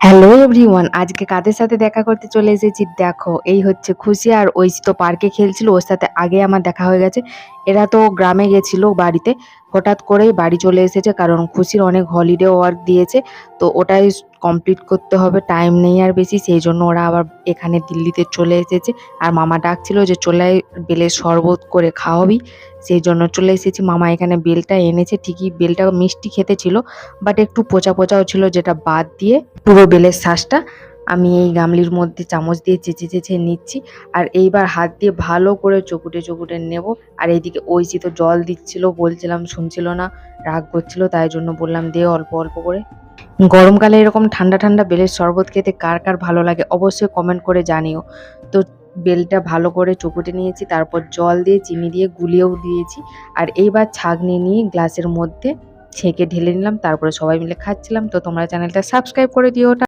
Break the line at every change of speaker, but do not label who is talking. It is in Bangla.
হ্যালো এভরিওয়ান, আজকে কাদের সাথে দেখা করতে চলে এসেছি দেখো। এই হচ্ছে খুশি আর ঐশী তো পার্কে খেলছিল, ওর সাথে আগে আমার দেখা হয়ে গেছে। এরা তো গ্রামে গেছিল বাড়িতে, হঠাৎ করেই বাড়ি চলে এসেছে কারণ খুশির অনেক হলিডে ওয়ার্ক দিয়েছে, তো ওটাই কমপ্লিট করতে হবে, টাইম নেই আর বেশি, সেই জন্য ওরা আবার এখানে দিল্লিতে চলে এসেছে। আর মামা ডাকছিল যে চলে আয়, বেলের শরবত করে খাওয়াবি, সেই জন্য চলে এসেছি। মামা এখানে বেলটা এনেছে, ঠিকই বেলটা মিষ্টি খেতে ছিল, বাট একটু পচা পচাও ছিল, যেটা বাদ দিয়ে পুরো বেলের শ্বাসটা আমি এই গামলির মধ্যে চামচ দিয়ে চেঁচে চেঁচে নিচ্ছি। আর এইবার হাত দিয়ে ভালো করে চকুটে চকুটে নেব। আর এইদিকে ঐশী তো জল দিচ্ছিল, বলছিলাম শুনছিল না, রাগ করছিল, তাই জন্য বললাম দে অল্প অল্প করে। গরমকালে এরকম ঠান্ডা ঠান্ডা বেলের শরবত খেতে কার কার ভালো লাগে অবশ্যই কমেন্ট করে জানিও। তো বেলটা ভালো করে চকুটে নিয়েছি, তারপর জল দিয়ে চিনি দিয়ে গুলিয়েও দিয়েছি। আর এইবার ছাঁকনি নিয়ে গ্লাসের মধ্যে ছেঁকে ঢেলে নিলাম, তারপরে সবাই মিলে খাচ্ছিলাম। তো তোমরা চ্যানেলটা সাবস্ক্রাইব করে দিও।